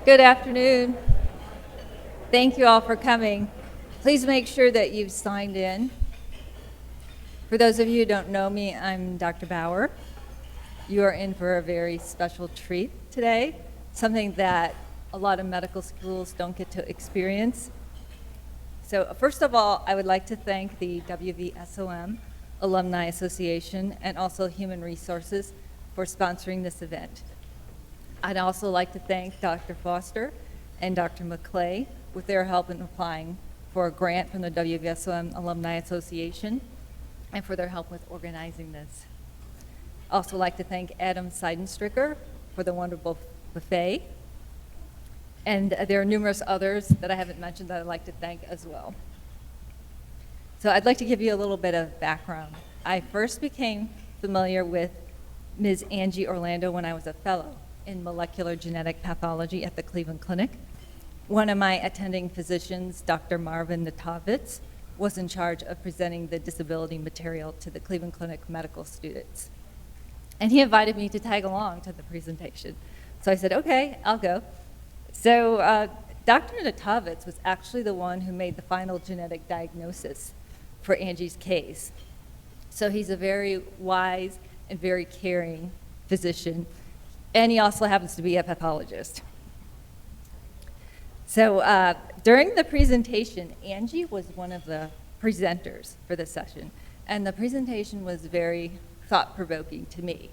Good afternoon. Thank you all for coming. Please make sure that you've signed in. For those of you who don't know me, I'm Dr. Bauer. You are in for a very special treat today, something that a lot of medical schools don't get to experience. So first of all, I would like to thank the WVSOM Alumni Association and also Human Resources for sponsoring this event. I'd also like to thank Dr. Foster and Dr. McClay with their help in applying for a grant from the WVSOM Alumni Association and for their help with organizing this. I'd also like to thank Adam Seidenstricker for the wonderful buffet. And there are numerous others that I haven't mentioned that I'd like to thank as well. So I'd like to give you a little bit of background. I first became familiar with Ms. Angie Orlando when I was a fellow in molecular genetic pathology at the Cleveland Clinic. One of my attending physicians, Dr. Marvin Natovitz, was in charge of presenting the disability material to the Cleveland Clinic medical students. And he invited me to tag along to the presentation. So I said, okay, I'll go. So Dr. Natovitz was actually the one who made the final genetic diagnosis for Angie's case. So he's a very wise and very caring physician. And he also happens to be a pathologist. So during the presentation, Angie was one of the presenters for the session. And the presentation was very thought-provoking to me.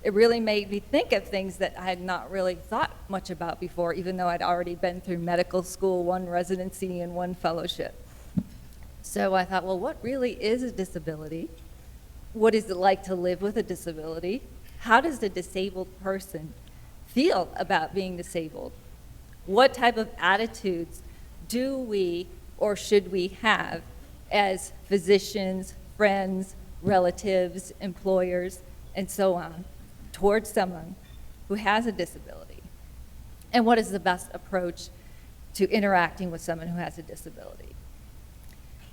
It really made me think of things that I had not really thought much about before, even though I'd already been through medical school, one residency, and one fellowship. So I thought, well, what really is a disability? What is it like to live with a disability? How does the disabled person feel about being disabled? What type of attitudes do we or should we have as physicians, friends, relatives, employers, and so on, towards someone who has a disability? And what is the best approach to interacting with someone who has a disability?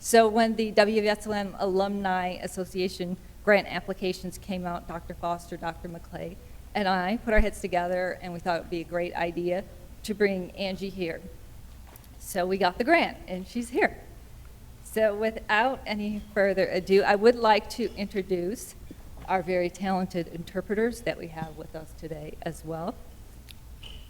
So when the WVSOM Alumni Association grant applications came out, Dr. Foster, Dr. McClay, and I put our heads together and we thought it would be a great idea to bring Angie here. So we got the grant and she's here. So without any further ado, I would like to introduce our very talented interpreters that we have with us today as well.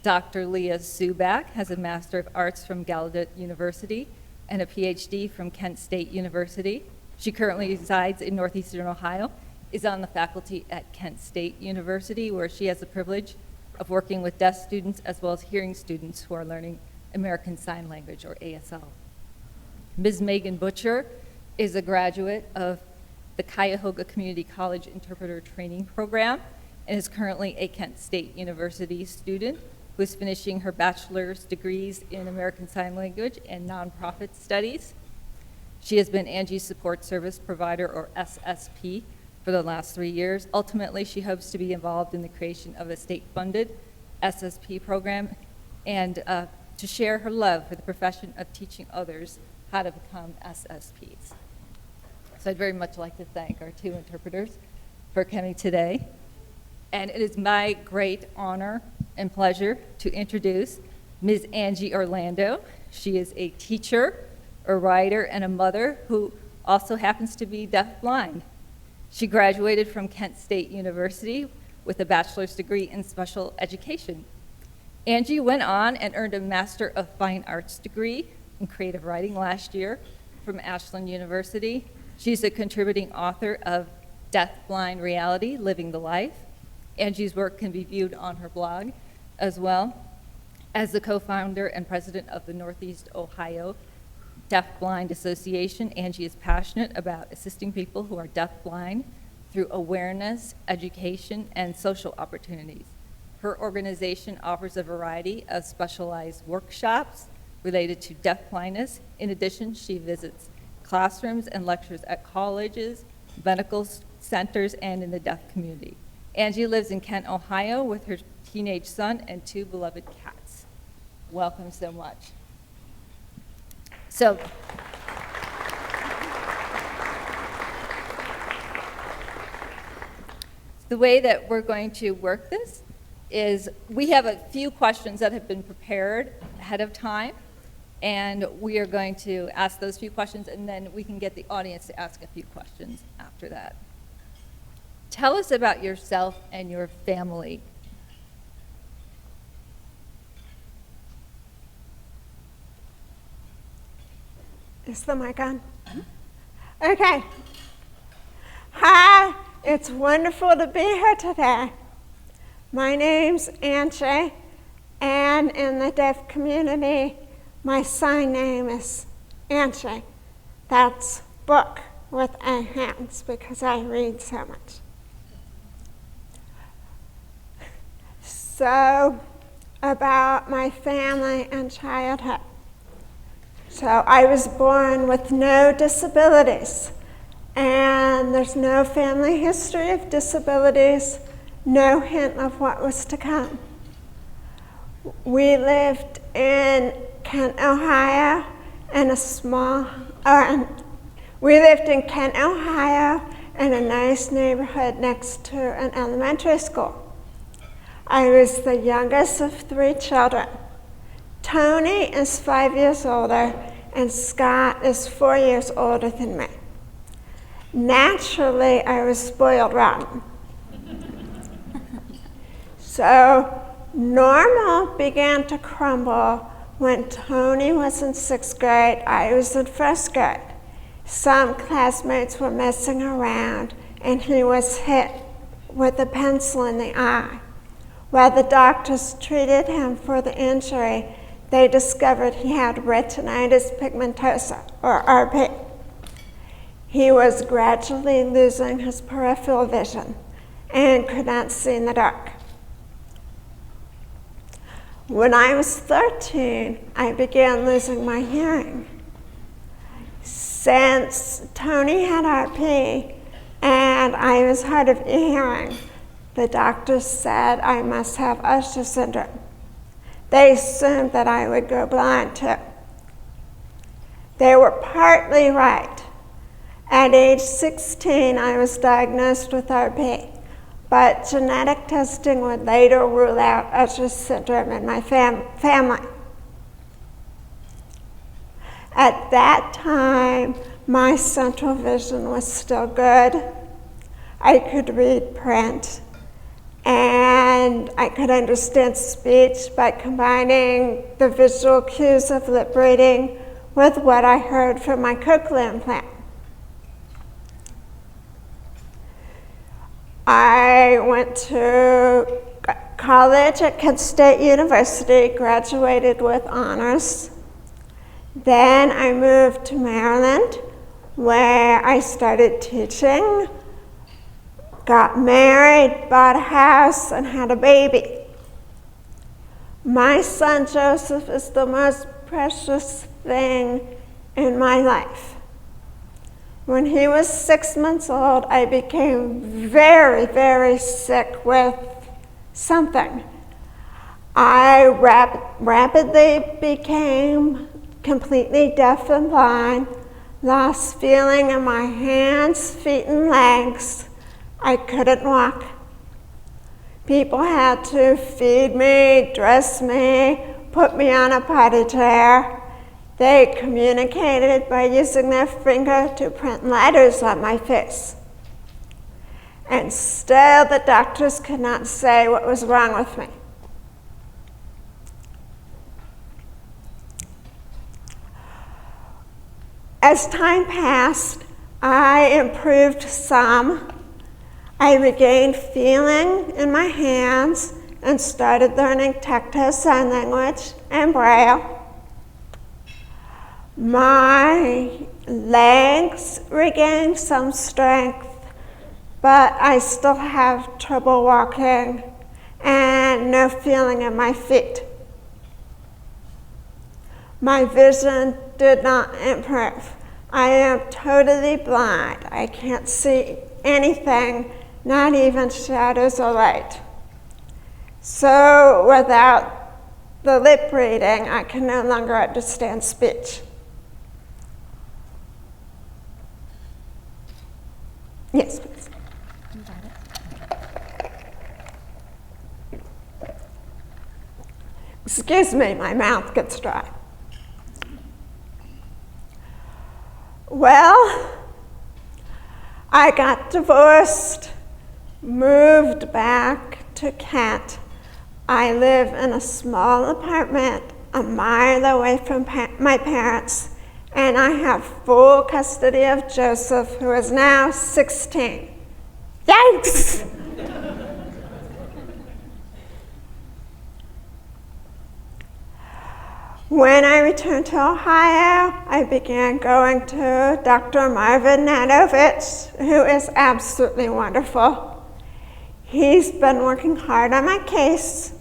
Dr. Leah Subak has a Master of Arts from Gallaudet University and a PhD from Kent State University. She currently resides in Northeastern Ohio, is on the faculty at Kent State University, where she has the privilege of working with deaf students as well as hearing students who are learning American Sign Language, or ASL. Ms. Megan Butcher is a graduate of the Cuyahoga Community College Interpreter Training Program and is currently a Kent State University student who is finishing her bachelor's degrees in American Sign Language and Nonprofit Studies. She has been Angie's Support Service Provider, or SSP, for the last 3 years. Ultimately, she hopes to be involved in the creation of a state-funded SSP program and to share her love for the profession of teaching others how to become SSPs. So I'd very much like to thank our two interpreters for coming today. And it is my great honor and pleasure to introduce Ms. Angie Orlando. She is a teacher, a writer, and a mother who also happens to be deafblind. She graduated from Kent State University with a bachelor's degree in special education. Angie went on and earned a Master of Fine Arts degree in creative writing last year from Ashland University. She's a contributing author of Deafblind Reality, Living the Life. Angie's work can be viewed on her blog as well. As the co-founder and president of the Northeast Ohio Deafblind Association, Angie is passionate about assisting people who are deafblind through awareness, education, and social opportunities. Her organization offers a variety of specialized workshops related to deafblindness. In addition, she visits classrooms and lectures at colleges, medical centers, and in the deaf community. Angie lives in Kent, Ohio with her teenage son and 2 beloved cats. Welcome so much. So, the way that we're going to work this is we have a few questions that have been prepared ahead of time, and we are going to ask those few questions, and then we can get the audience to ask a few questions after that. Tell us about yourself and your family. Is the mic on? Okay. Hi, it's wonderful to be here today. My name's Angie, and in the deaf community, my sign name is Angie. That's book with a hands because I read so much. So, about my family and childhood. So I was born with no disabilities, and there's no family history of disabilities, no hint of what was to come. We lived in Kent, Ohio, in we lived in Kent, Ohio, in a nice neighborhood next to an elementary school. I was the youngest of 3 children. Tony is 5 years older, and Scott is 4 years older than me. Naturally, I was spoiled rotten. So, normal began to crumble when Tony was in 6th grade, I was in 1st grade. Some classmates were messing around, and he was hit with a pencil in the eye. While the doctors treated him for the injury, they discovered he had retinitis pigmentosa, or RP. He was gradually losing his peripheral vision and could not see in the dark. When I was 13, I began losing my hearing. Since Tony had RP and I was hard of hearing, the doctors said I must have Usher syndrome. They assumed that I would go blind too. They were partly right. At age 16, I was diagnosed with RP, but genetic testing would later rule out Usher syndrome in my family. At that time, my central vision was still good. I could read print, and I could understand speech by combining the visual cues of lip reading with what I heard from my cochlear implant. I went to college at Kent State University, graduated with honors. Then I moved to Maryland, where I started teaching, got married, bought a house, and had a baby. My son Joseph is the most precious thing in my life. When he was 6 months old, I became very, very sick with something. I rapidly became completely deaf and blind, lost feeling in my hands, feet, and legs. I couldn't walk. People had to feed me, dress me, put me on a potty chair. They communicated by using their finger to print letters on my face. And still the doctors could not say what was wrong with me. As time passed, I improved some. I regained feeling in my hands and started learning tactile sign language and Braille. My legs regained some strength, but I still have trouble walking and no feeling in my feet. My vision did not improve. I am totally blind. I can't see anything, not even shadows or light. So without the lip reading, I can no longer understand speech. Yes, please. Excuse me, my mouth gets dry. Well, I got divorced, moved back to Kent. I live in a small apartment a mile away from my parents, and I have full custody of Joseph, who is now 16. Yikes! When I returned to Ohio, I began going to Dr. Marvin Nadovich, who is absolutely wonderful. He's been working hard on my case.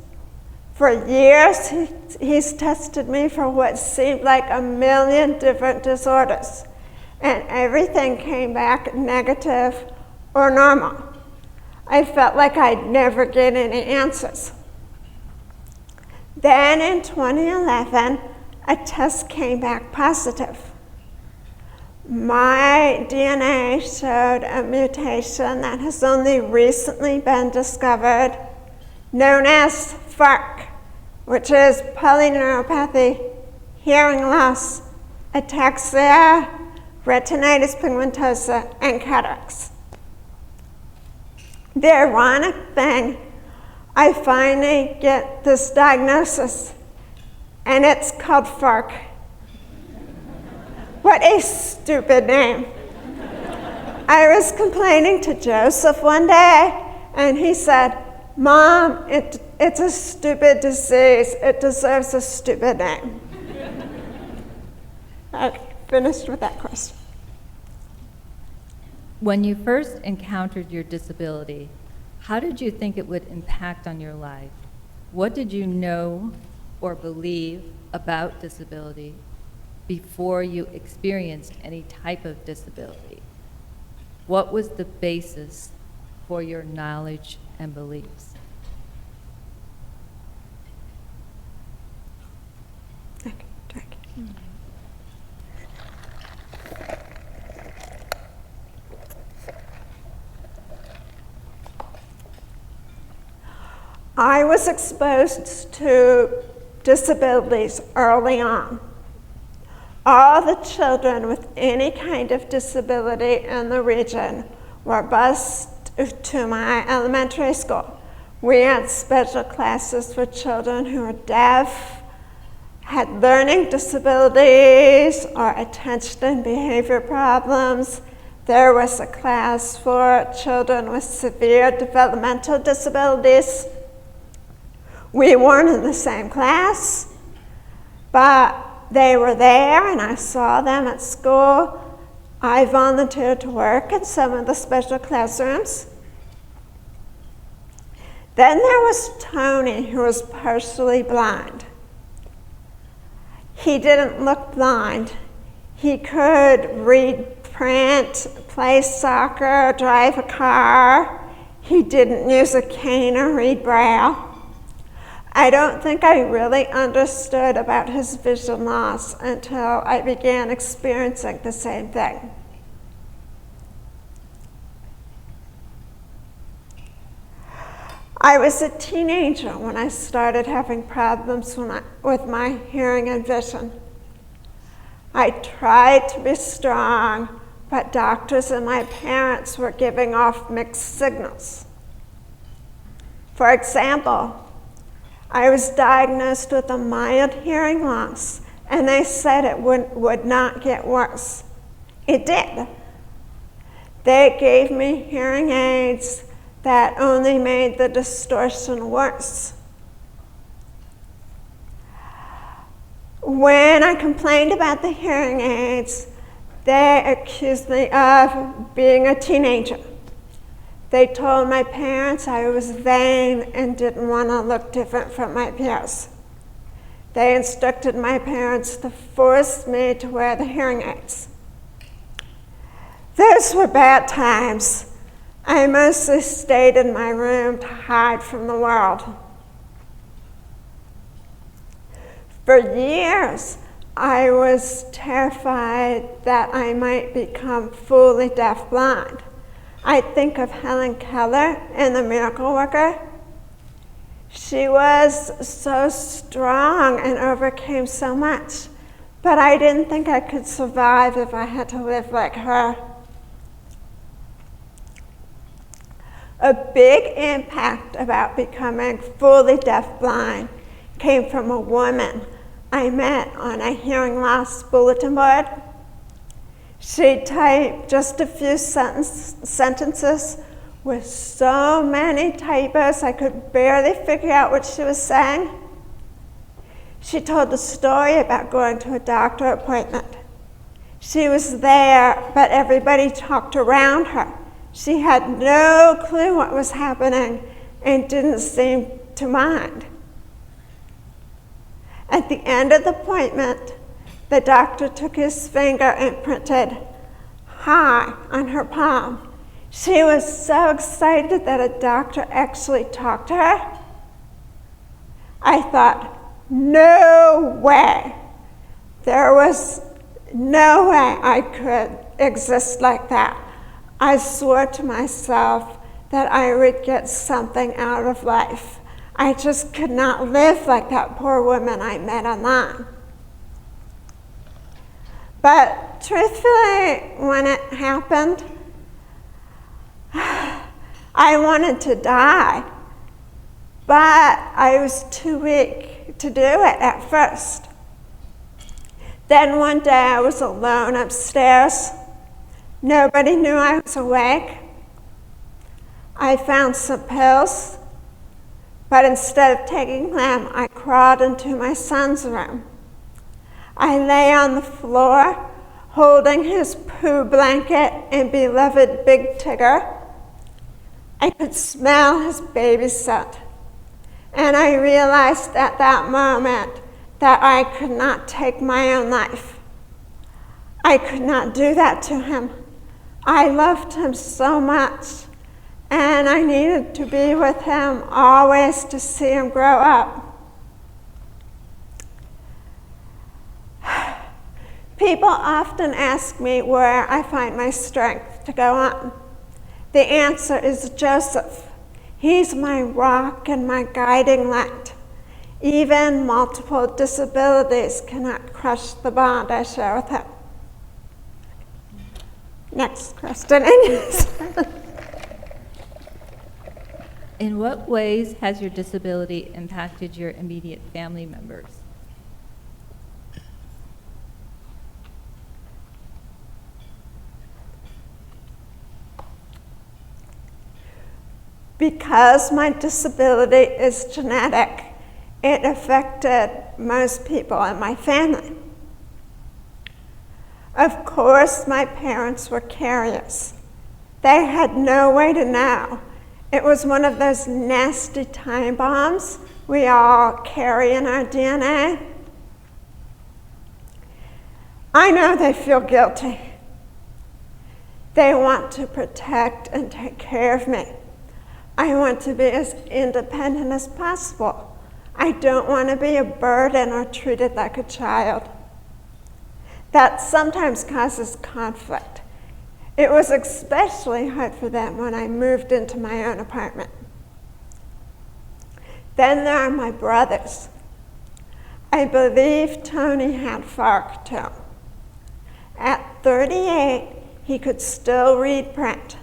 For years, he's tested me for what seemed like a million different disorders, and everything came back negative or normal. I felt like I'd never get any answers. Then in 2011, a test came back positive. My DNA showed a mutation that has only recently been discovered, known as FARC, which is polyneuropathy, hearing loss, ataxia, retinitis pigmentosa, and cataracts. The ironic thing, I finally get this diagnosis, and it's called FARC. What a stupid name. I was complaining to Joseph one day, and he said, "Mom, it's a stupid disease. It deserves a stupid name." Okay, finished with that question. When you first encountered your disability, how did you think it would impact on your life? What did you know or believe about disability before you experienced any type of disability? What was the basis for your knowledge and beliefs? Okay, drink. I was exposed to disabilities early on. All the children with any kind of disability in the region were bused to my elementary school. We had special classes for children who were deaf, had learning disabilities, or attention and behavior problems. There was a class for children with severe developmental disabilities. We weren't in the same class, but they were there and I saw them at school. I volunteered to work in some of the special classrooms. Then there was Tony, who was partially blind. He didn't look blind. He could read print, play soccer, drive a car. He didn't use a cane or read Braille. I don't think I really understood about his vision loss until I began experiencing the same thing. I was a teenager when I started having problems with my hearing and vision. I tried to be strong, but doctors and my parents were giving off mixed signals. For example, I was diagnosed with a mild hearing loss, and they said it would not get worse. It did. They gave me hearing aids that only made the distortion worse. When I complained about the hearing aids, they accused me of being a teenager. They told my parents I was vain and didn't want to look different from my peers. They instructed my parents to force me to wear the hearing aids. Those were bad times. I mostly stayed in my room to hide from the world. For years, I was terrified that I might become fully deafblind. I think of Helen Keller in The Miracle Worker. She was so strong and overcame so much, but I didn't think I could survive if I had to live like her. A big impact about becoming fully deafblind came from a woman I met on a hearing loss bulletin board. She typed just a few sentences with so many typos I could barely figure out what she was saying. She told a story about going to a doctor appointment. She was there, but everybody talked around her. She had no clue what was happening and didn't seem to mind. At the end of the appointment, the doctor took his finger and printed "Hi" on her palm. She was so excited that a doctor actually talked to her. I thought, no way. There was no way I could exist like that. I swore to myself that I would get something out of life. I just could not live like that poor woman I met online. But truthfully, when it happened, I wanted to die, but I was too weak to do it at first. Then one day I was alone upstairs. Nobody knew I was awake. I found some pills, but instead of taking them, I crawled into my son's room. I lay on the floor, holding his poo blanket and beloved Big Tigger. I could smell his baby scent, and I realized at that moment that I could not take my own life. I could not do that to him. I loved him so much, and I needed to be with him always to see him grow up. People often ask me where I find my strength to go on. The answer is Joseph. He's my rock and my guiding light. Even multiple disabilities cannot crush the bond I share with him. Next question. In what ways has your disability impacted your immediate family members? Because my disability is genetic, it affected most people in my family. Of course, my parents were carriers. They had no way to know. It was one of those nasty time bombs we all carry in our DNA. I know they feel guilty. They want to protect and take care of me. I want to be as independent as possible. I don't want to be a burden or treated like a child. That sometimes causes conflict. It was especially hard for them when I moved into my own apartment. Then there are my brothers. I believe Tony had FARC too. At 38, he could still read print.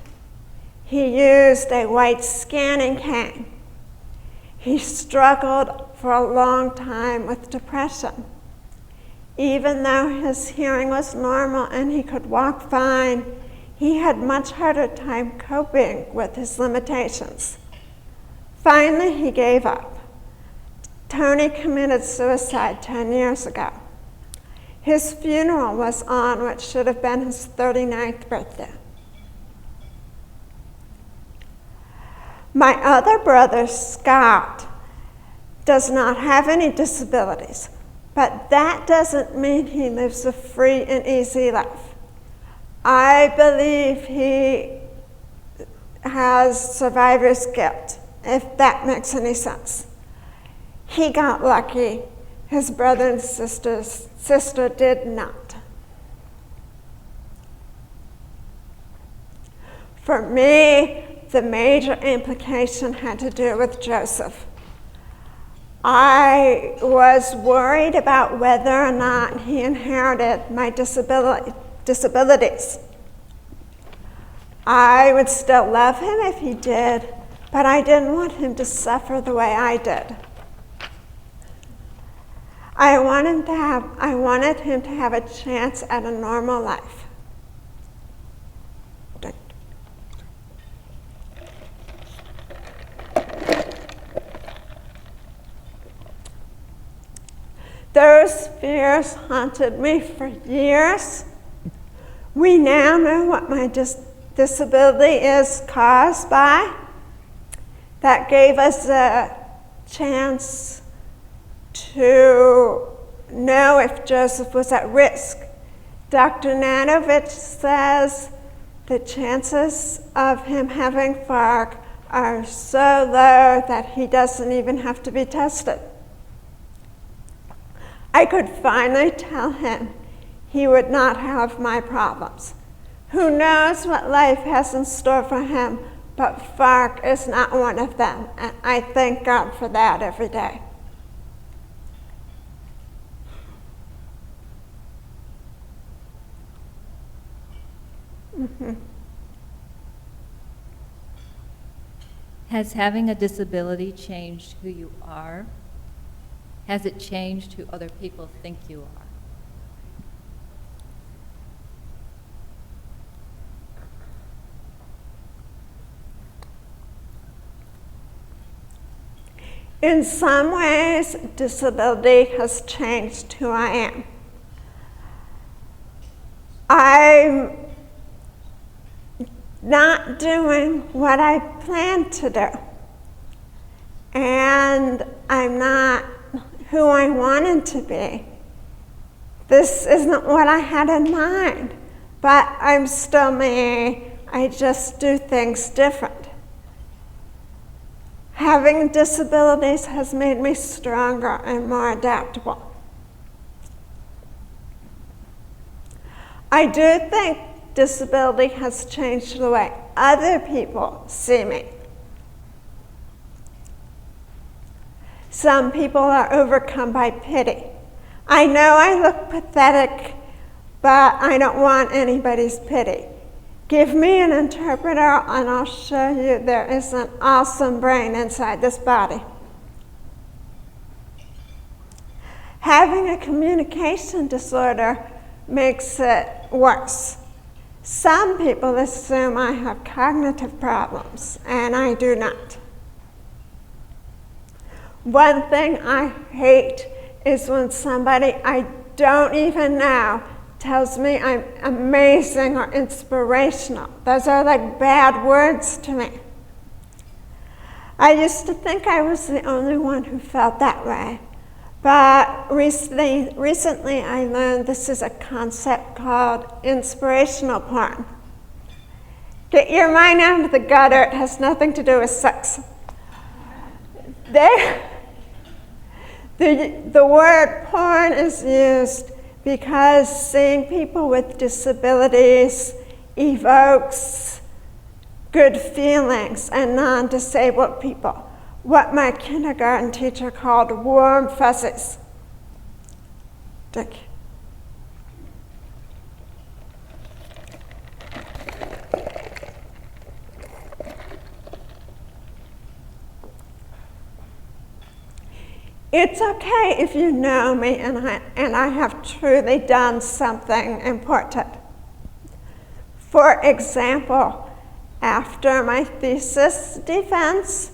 He used a white scanning cane. He struggled for a long time with depression. Even though his hearing was normal and he could walk fine, he had much harder time coping with his limitations. Finally, he gave up. Tony committed suicide 10 years ago. His funeral was on what should have been his 39th birthday. My other brother, Scott, does not have any disabilities, but that doesn't mean he lives a free and easy life. I believe he has survivor's guilt, if that makes any sense. He got lucky. His brother and sister did not. For me, the major implication had to do with Joseph. I was worried about whether or not he inherited my disabilities. I would still love him if he did, but I didn't want him to suffer the way I did. I wanted him to have a chance at a normal life. Those fears haunted me for years. We now know what my disability is caused by. That gave us a chance to know if Joseph was at risk. Dr. Nanovich says the chances of him having FARC are so low that he doesn't even have to be tested. I could finally tell him he would not have my problems. Who knows what life has in store for him, but FARC is not one of them, and I thank God for that every day. Has having a disability changed who you are? Has it changed who other people think you are? In some ways, disability has changed who I am. I'm not doing what I planned to do. And I'm not who I wanted to be. This isn't what I had in mind, but I'm still me. I just do things different. Having disabilities has made me stronger and more adaptable. I do think disability has changed the way other people see me. Some people are overcome by pity. I know I look pathetic, but I don't want anybody's pity. Give me an interpreter and I'll show you there is an awesome brain inside this body. Having a communication disorder makes it worse. Some people assume I have cognitive problems, and I do not. One thing I hate is when somebody I don't even know tells me I'm amazing or inspirational. Those are like bad words to me. I used to think I was the only one who felt that way, but recently I learned this is a concept called inspirational porn. Get your mind out of the gutter, it has nothing to do with sex. The word porn is used because seeing people with disabilities evokes good feelings in non-disabled people, what my kindergarten teacher called warm fuzzies. Thank you. It's okay if you know me and I have truly done something important. For example, after my thesis defense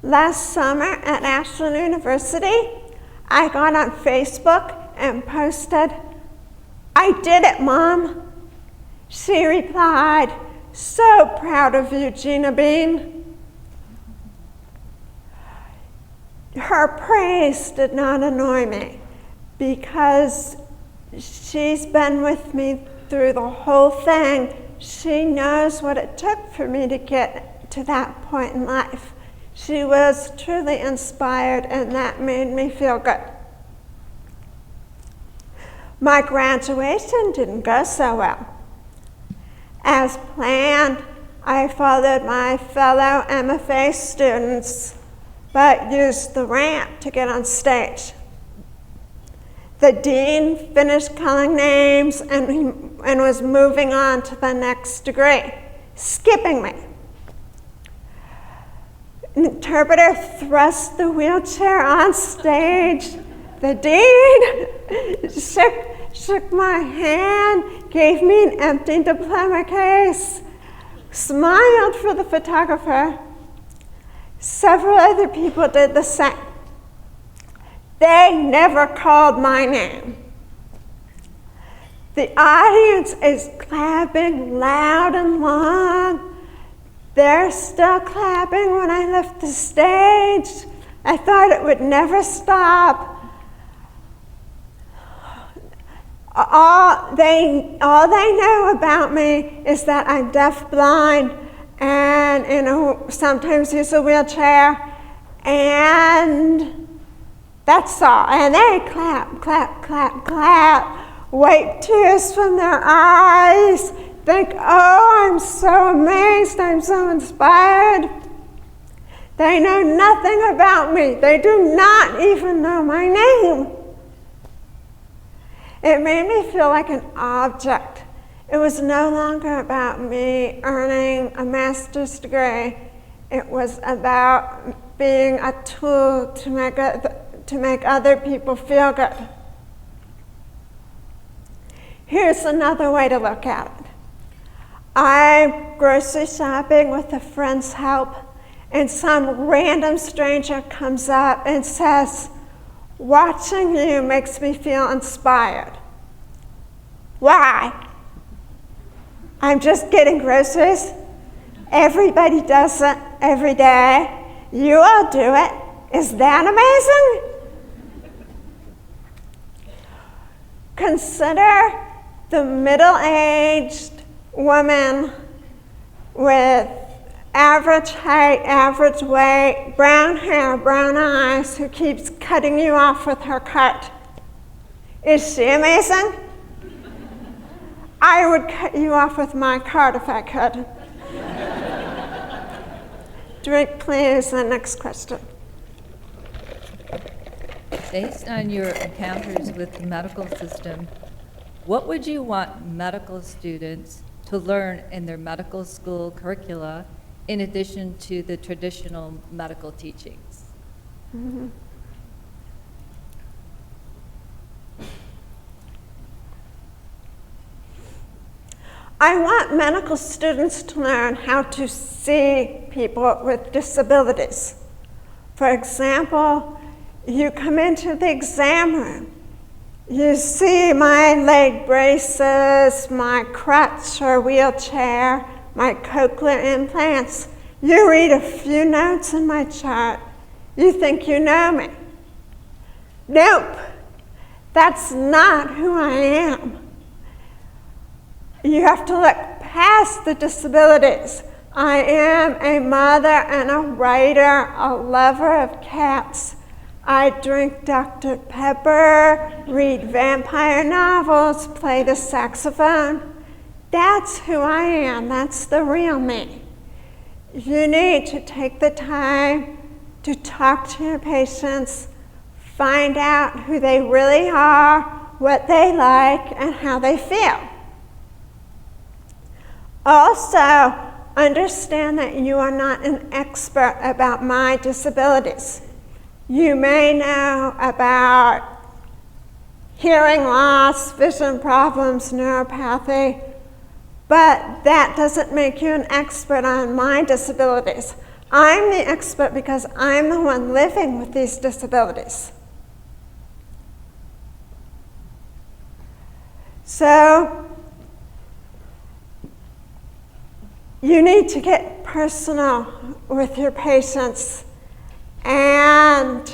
last summer at Ashland University, I got on Facebook and posted, "I did it, Mom." She replied, "So proud of you, Gina Bean." Her praise did not annoy me because she's been with me through the whole thing. She knows what it took for me to get to that point in life. She was truly inspired, and that made me feel good. My graduation didn't go so well. As planned, I followed my fellow MFA students, but used the ramp to get on stage. The dean finished calling names and was moving on to the next degree, skipping me. An interpreter thrust the wheelchair on stage. The dean shook my hand, gave me an empty diploma case, smiled for the photographer. Several other people did the same. They never called my name. The audience is clapping loud and long. They're still clapping when I left the stage. I thought it would never stop. All they know about me is that I'm deafblind and sometimes use a wheelchair, and that's all. And they clap, clap, clap, clap, wipe tears from their eyes, think, oh, I'm so amazed, I'm so inspired. They know nothing about me. They do not even know my name. It made me feel like an object. It was no longer about me earning a master's degree. It was about being a tool to make other people feel good. Here's another way to look at it. I'm grocery shopping with a friend's help, and some random stranger comes up and says, "Watching you makes me feel inspired." Why? I'm just getting groceries. Everybody does it every day. You all do it. Is that amazing? Consider the middle-aged woman with average height, average weight, brown hair, brown eyes, who keeps cutting you off with her cart. Is she amazing? I would cut you off with my cart if I could. Drink, please. The next question. Based on your encounters with the medical system, what would you want medical students to learn in their medical school curricula in addition to the traditional medical teachings? Mm-hmm. I want medical students to learn how to see people with disabilities. For example, you come into the exam room, you see my leg braces, my crutch or wheelchair, my cochlear implants. You read a few notes in my chart. You think you know me. Nope, that's not who I am. You have to look past the disabilities. I am a mother and a writer, a lover of cats. I drink Dr. Pepper, read vampire novels, play the saxophone. That's who I am. That's the real me. You need to take the time to talk to your patients, find out who they really are, what they like, and how they feel. Also, understand that you are not an expert about my disabilities. You may know about hearing loss, vision problems, neuropathy, but that doesn't make you an expert on my disabilities. I'm the expert because I'm the one living with these disabilities. So, you need to get personal with your patients and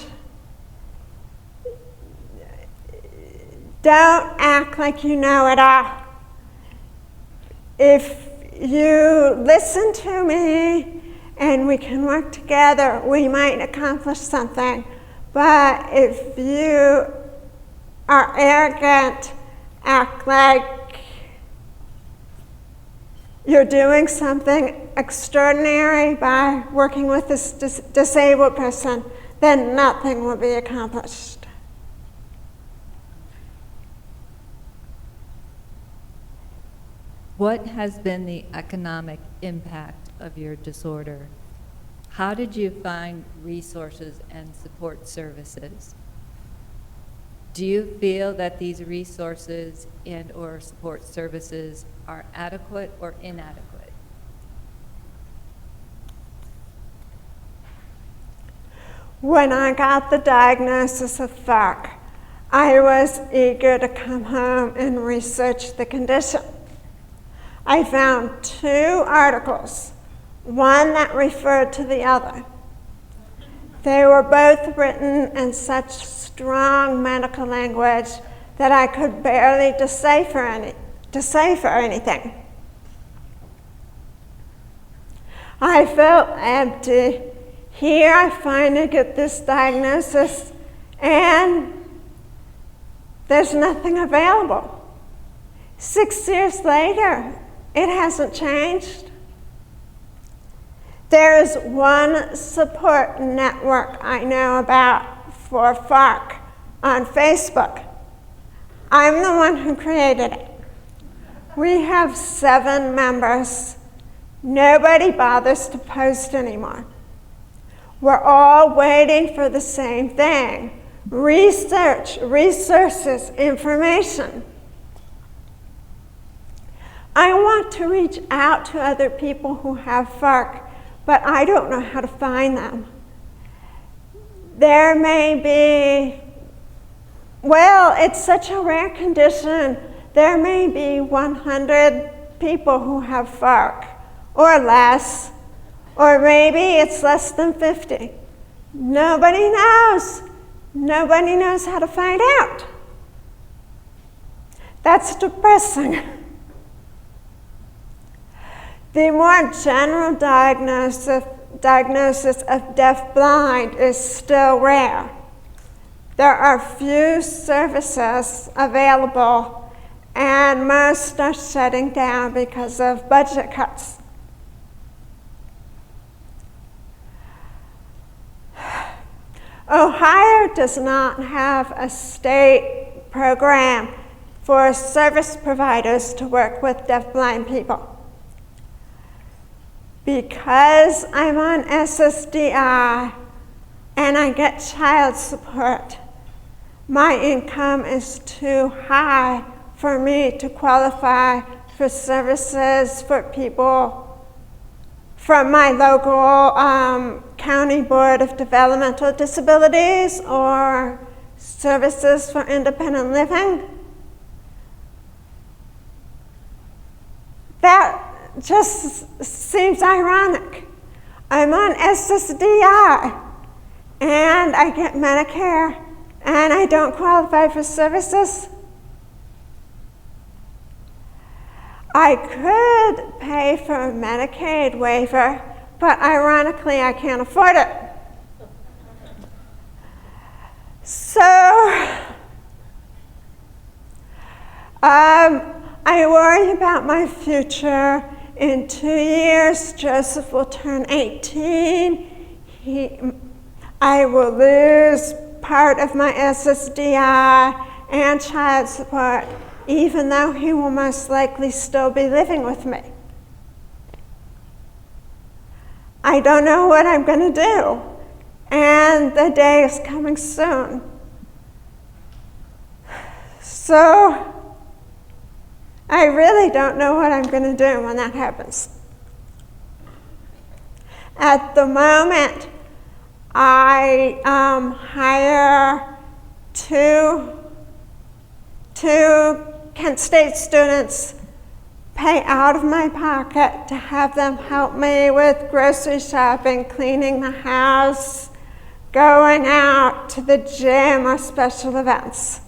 don't act like you know it all. If you listen to me and we can work together, we might accomplish something. But if you are arrogant, act like You're doing something extraordinary by working with this disabled person, then nothing will be accomplished. What has been the economic impact of your disorder? How did you find resources and support services? Do you feel that these resources and/or support services are adequate or inadequate? When I got the diagnosis of FARC, I was eager to come home and research the condition. I found 2 articles, one that referred to the other. They were both written in such strong medical language that I could barely decipher anything. I felt empty. Here I finally get this diagnosis, and there's nothing available. 6 years later, it hasn't changed. There is one support network I know about for FARC on Facebook. I'm the one who created it. We have 7 members. Nobody bothers to post anymore. We're all waiting for the same thing: research, resources, information. I want to reach out to other people who have FARC, but I don't know how to find them. There may be, well, it's such a rare condition, there may be 100 people who have FARC, or less, or maybe it's less than 50. Nobody knows. Nobody knows how to find out. That's depressing. The more general diagnosis of deafblind is still rare. There are few services available, and most are shutting down because of budget cuts. Ohio does not have a state program for service providers to work with deafblind people. Because I'm on SSDI and I get child support, my income is too high for me to qualify for services for people from my local County Board of Developmental Disabilities or services for independent living. That just seems ironic. I'm on SSDI and I get Medicare and I don't qualify for services. I could pay for a Medicaid waiver, but ironically I can't afford it. So I worry about my future. In 2 years, Joseph will turn 18. I will lose part of my SSDI and child support, even though he will most likely still be living with me. I don't know what I'm going to do, and the day is coming soon. So I really don't know what I'm going to do when that happens. At the moment, I hire two Kent State students, pay out of my pocket to have them help me with grocery shopping, cleaning the house, going out to the gym or special events.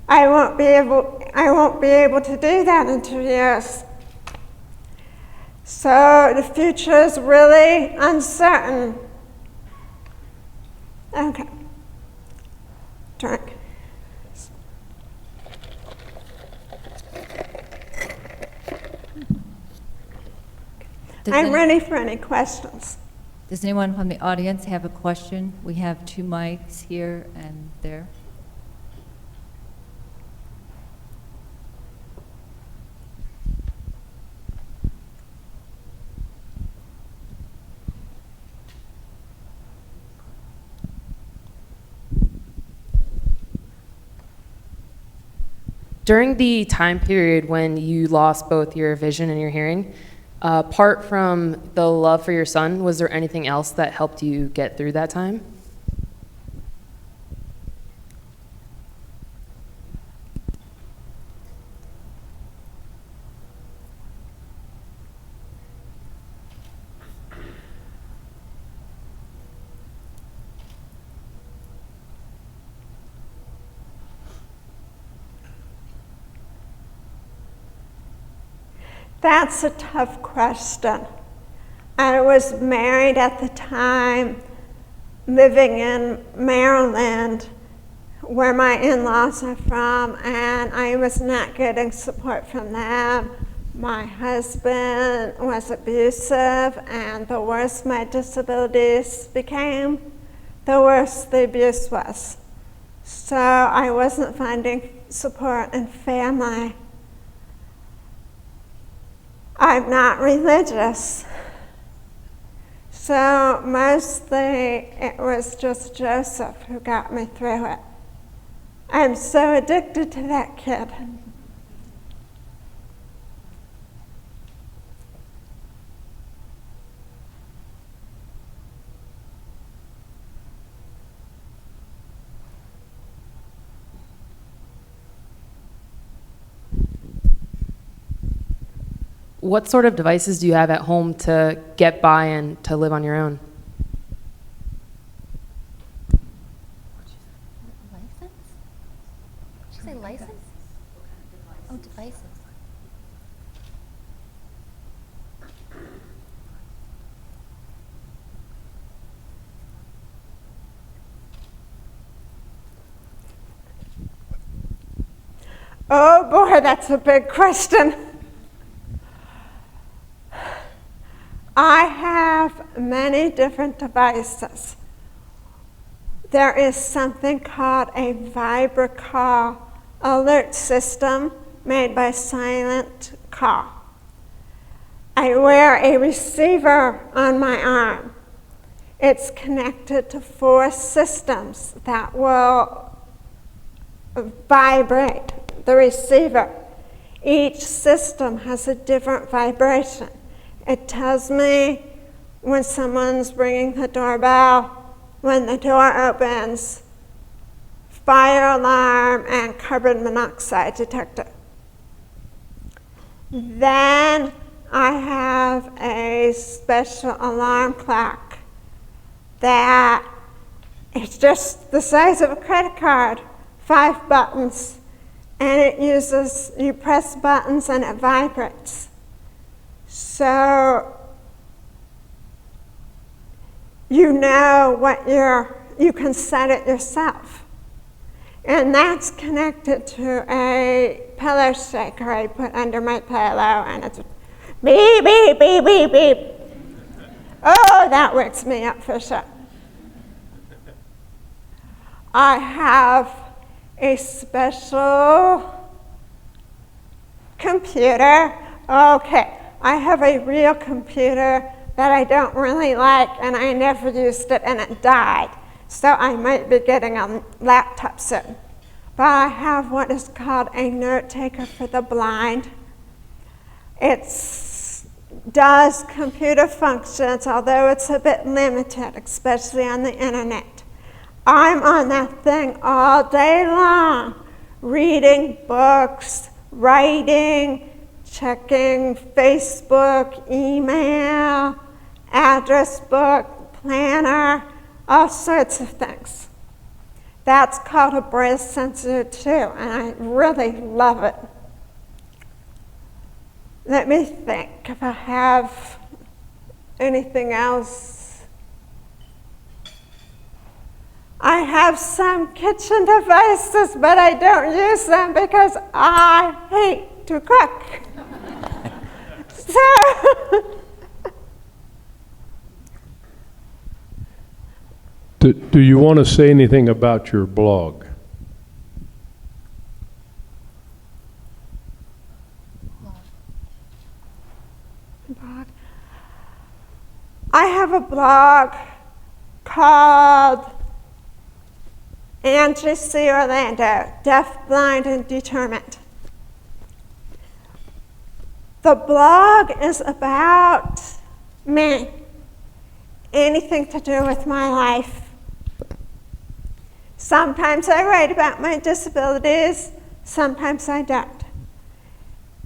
I won't be able to do that in 2 years. So the future is really uncertain. Okay. Drink. I'm ready for any questions. Does anyone from the audience have a question? We have 2 mics here and there. During the time period when you lost both your vision and your hearing, apart from the love for your son, was there anything else that helped you get through that time? That's a tough question. I was married at the time, living in Maryland, where my in-laws are from, and I was not getting support from them. My husband was abusive, and the worse my disabilities became, the worse the abuse was. So I wasn't finding support in family. I'm not religious. So mostly it was just Joseph who got me through it. I'm so addicted to that kid. What sort of devices do you have at home to get by and to live on your own? License? Did you say license? Oh, devices. Oh boy, that's a big question. I have many different devices. There is something called a VibraCall alert system made by Silent Call. I wear a receiver on my arm. It's connected to 4 systems that will vibrate the receiver. Each system has a different vibration. It tells me when someone's ringing the doorbell, when the door opens, fire alarm, and carbon monoxide detector. Then I have a special alarm clock that is just the size of a credit card, 5 buttons, and it uses, you press buttons and it vibrates. So you know what you can set it yourself. And that's connected to a pillow shaker I put under my pillow, and it's beep, beep, beep, beep, beep. Oh, that wakes me up for sure. I have a special computer. Okay. I have a real computer that I don't really like, and I never used it, and it died. So I might be getting a laptop soon. But I have what is called a note taker for the blind. It does computer functions, although it's a bit limited, especially on the internet. I'm on that thing all day long, reading books, writing, checking Facebook, email, address book, planner, all sorts of things. That's called a braille sensor too, and I really love it. Let me think if I have anything else. I have some kitchen devices, but I don't use them because I hate to cook. So Do you want to say anything about your blog? Blog. I have a blog called Angie Orlando, Deafblind and Determined. The blog is about me, anything to do with my life. Sometimes I write about my disabilities, sometimes I don't.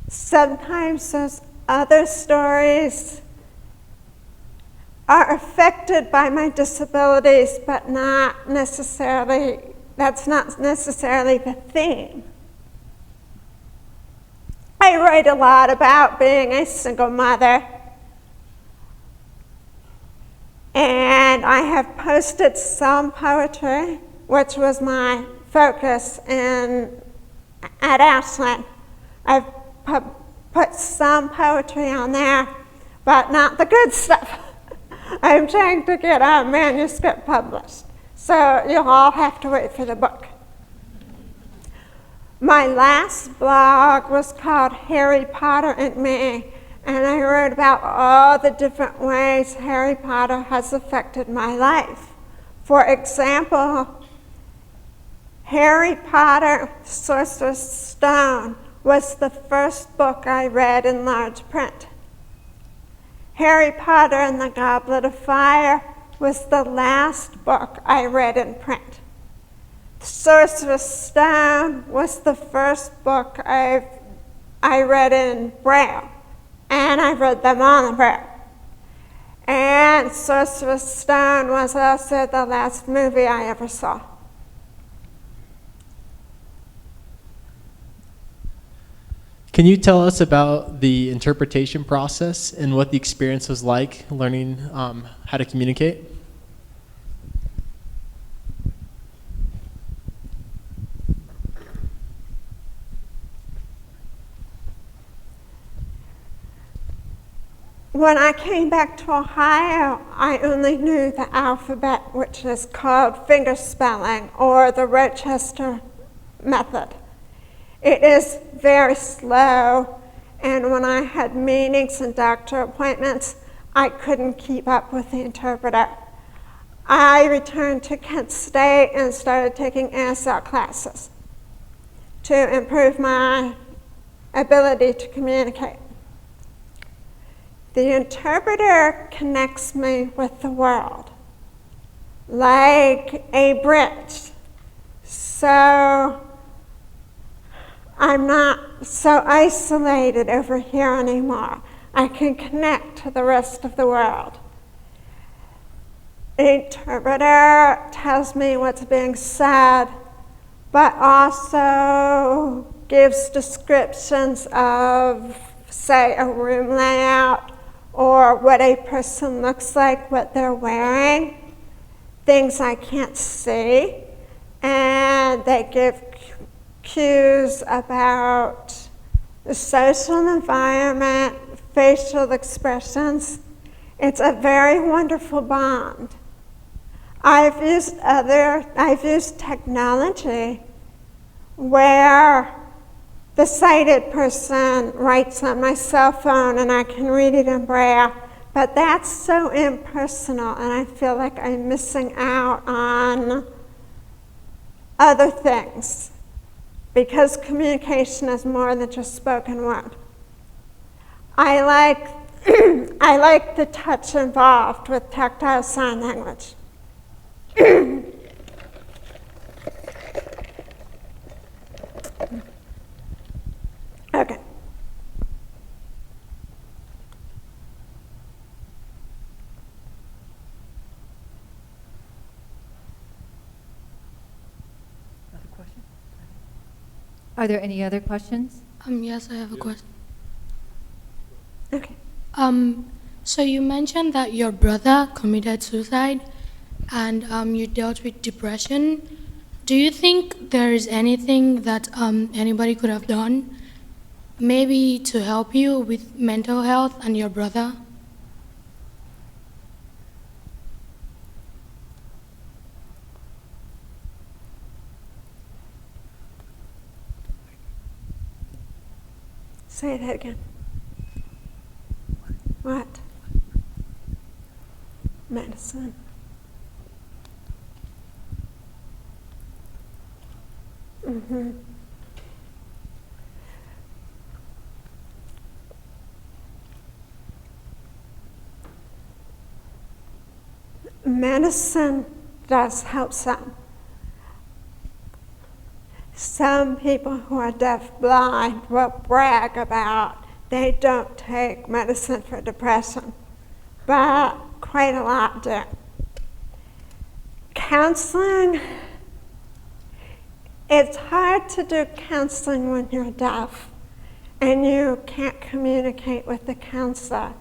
Sometimes those other stories are affected by my disabilities, but that's not necessarily the theme. I write a lot about being a single mother, and I have posted some poetry, which was my focus at Ashland. I've put some poetry on there, but not the good stuff. I'm trying to get a manuscript published, so you'll all have to wait for the book. My last blog was called Harry Potter and Me, and I wrote about all the different ways Harry Potter has affected my life. For example, Harry Potter, Sorcerer's Stone was the first book I read in large print. Harry Potter and the Goblet of Fire was the last book I read in print. Sorcerer's Stone was the first book I read in Braille, and I read them all in Braille. And Sorcerer's Stone was also the last movie I ever saw. Can you tell us about the interpretation process and what the experience was like learning how to communicate? When I came back to Ohio, I only knew the alphabet, which is called fingerspelling, or the Rochester method. It is very slow, and when I had meetings and doctor appointments, I couldn't keep up with the interpreter. I returned to Kent State and started taking ASL classes to improve my ability to communicate. The interpreter connects me with the world, like a bridge. So I'm not so isolated over here anymore. I can connect to the rest of the world. The interpreter tells me what's being said, but also gives descriptions of, say, a room layout, or what a person looks like, what they're wearing, things I can't see, and they give cues about the social environment, facial expressions. It's a very wonderful bond. I've used technology where the sighted person writes on my cell phone and I can read it in Braille, but that's so impersonal, and I feel like I'm missing out on other things, because communication is more than just spoken word. I like the touch involved with tactile sign language. Okay. Are there any other questions? Yes, I have a question. Okay. So you mentioned that your brother committed suicide and you dealt with depression. Do you think there is anything that anybody could have done, maybe to help you with mental health and your brother? Say that again. What? Medicine. Mm-hmm. Medicine does help some. Some people who are deafblind will brag about they don't take medicine for depression, but quite a lot do. Counseling, it's hard to do counseling when you're deaf and you can't communicate with the counselor.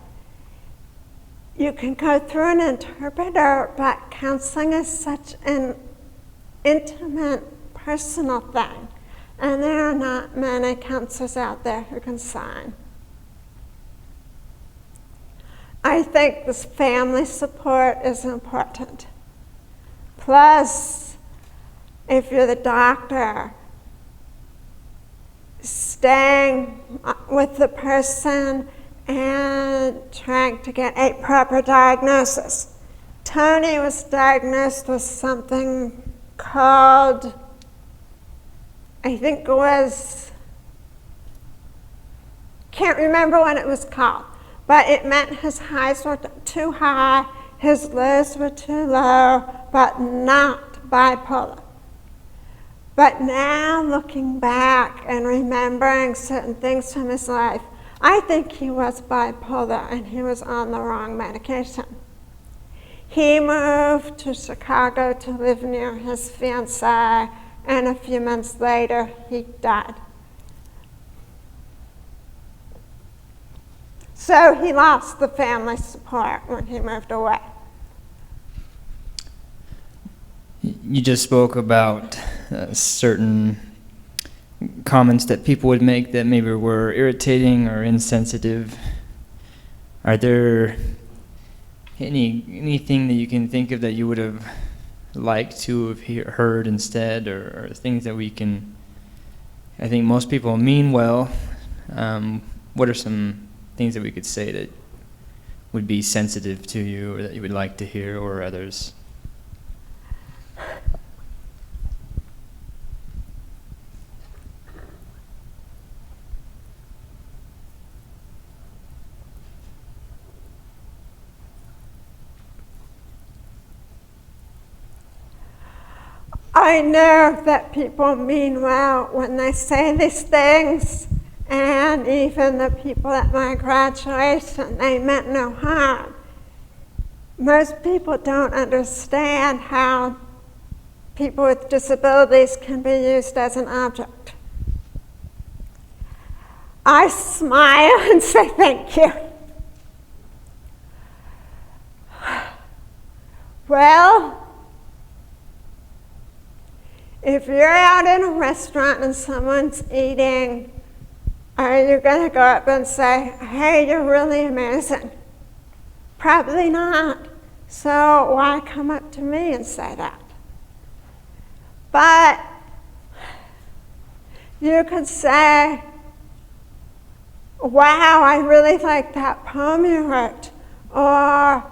You can go through an interpreter, but counseling is such an intimate, personal thing, and there are not many counselors out there who can sign. I think this family support is important. Plus, if you're the doctor, staying with the person and trying to get a proper diagnosis. Tony was diagnosed with something called, I think it was, can't remember what it was called, but it meant his highs were too high, his lows were too low, but not bipolar. But now looking back and remembering certain things from his life, I think he was bipolar and he was on the wrong medication. He moved to Chicago to live near his fiancée, and a few months later, he died. So he lost the family support when he moved away. You just spoke about certain comments that people would make that maybe were irritating or insensitive. Are there anything that you can think of that you would have liked to have heard instead, or things that we can, I think most people mean well. What are some things that we could say that would be sensitive to you or that you would like to hear, or others? I know that people mean well when they say these things, and even the people at my graduation, they meant no harm. Most people don't understand how people with disabilities can be used as an object. I smile and say thank you. Well, if you're out in a restaurant and someone's eating, are you going to go up and say, hey, you're really amazing? Probably not. So why come up to me and say that? But you could say, wow, I really like that poem you wrote, or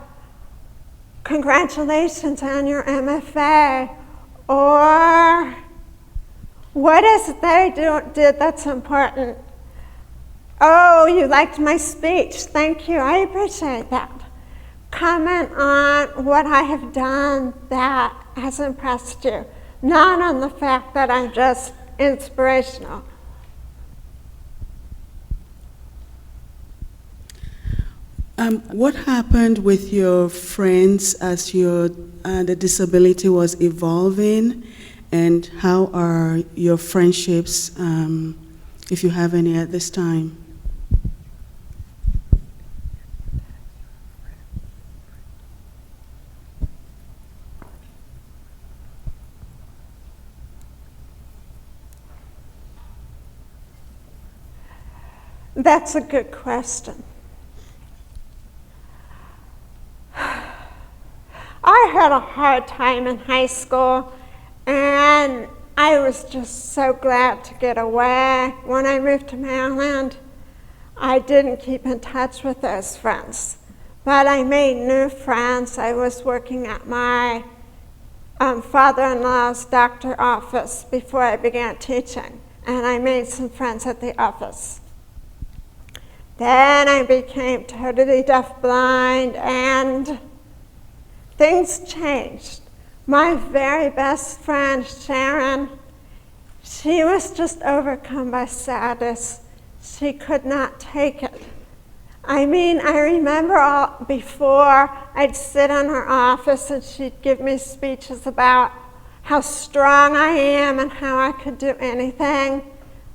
congratulations on your MFA, or what is it they did that's important? Oh, you liked my speech. Thank you. I appreciate that. Comment on what I have done that has impressed you, not on the fact that I'm just inspirational. What happened with your friends as the disability was evolving, and how are your friendships, if you have any at this time? That's a good question. I had a hard time in high school, and I was just so glad to get away when I moved to Maryland. I didn't keep in touch with those friends. But I made new friends. I was working at my father-in-law's doctor office before I began teaching, and I made some friends at the office. Then I became totally deafblind, and things changed. My very best friend, Sharon, she was just overcome by sadness. She could not take it. I mean, I remember before I'd sit in her office and she'd give me speeches about how strong I am and how I could do anything.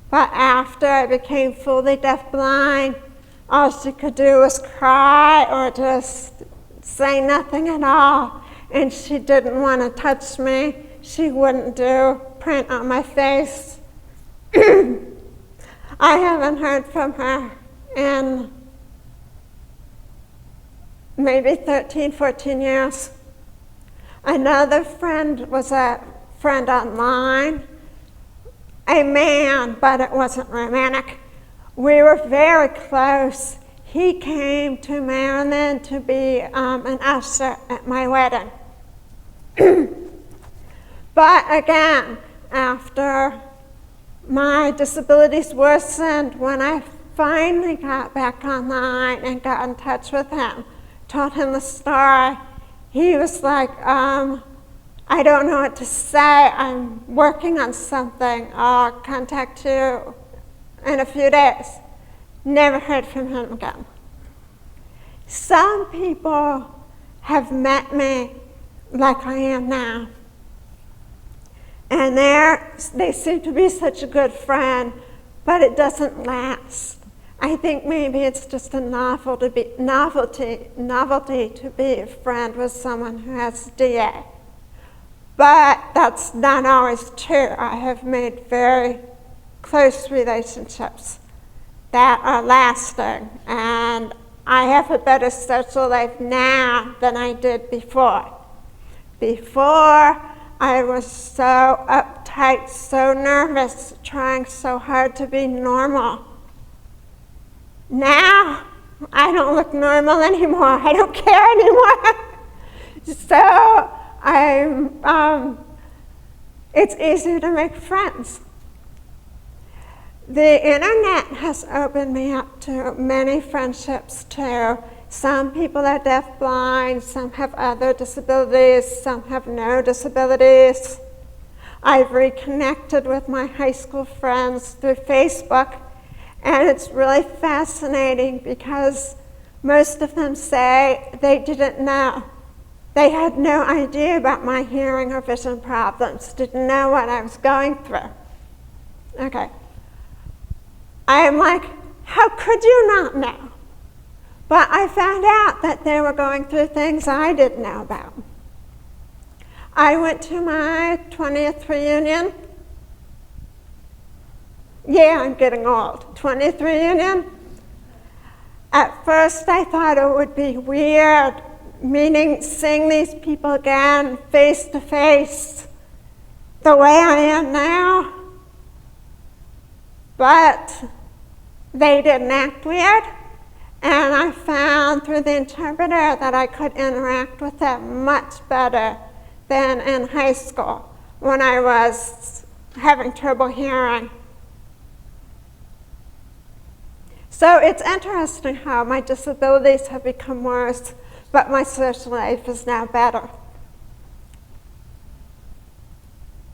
But after I became fully deafblind, all she could do was cry or just say nothing at all. And she didn't want to touch me. She wouldn't do print on my face. I haven't heard from her in maybe 13, 14 years. Another friend was a friend online, a man, but it wasn't romantic. We were very close. He came to Maryland to be an usher at my wedding. But again, after my disabilities worsened, when I finally got back online and got in touch with him, told him the story, he was like, I don't know what to say. I'm working on something. I'll contact you in a few days. Never heard from him again. Some people have met me like I am now. And they seem to be such a good friend, but it doesn't last. I think maybe it's just a novelty to be a friend with someone who has DA. But that's not always true. I have made very close relationships that are lasting, and I have a better social life now than I did before. Before, I was so uptight, so nervous, trying so hard to be normal. Now, I don't look normal anymore. I don't care anymore. So it's easier to make friends. The internet has opened me up to many friendships too. Some people are deafblind, some have other disabilities, some have no disabilities. I've reconnected with my high school friends through Facebook, and it's really fascinating because most of them say they didn't know. They had no idea about my hearing or vision problems, didn't know what I was going through. Okay. I am like, how could you not know? But I found out that they were going through things I didn't know about. I went to my 20th reunion. Yeah, I'm getting old. 20th reunion. At first I thought it would be weird, seeing these people again face to face, the way I am now. But they didn't act weird. And I found through the interpreter that I could interact with them much better than in high school when I was having trouble hearing. So it's interesting how my disabilities have become worse, but my social life is now better.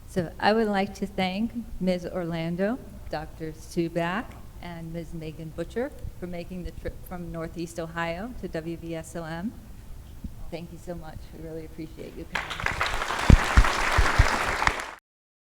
So I would like to thank Ms. Orlando, Dr. Subak, and Ms. Megan Butcher for making the trip from Northeast Ohio to WVSOM. Thank you so much. We really appreciate you coming.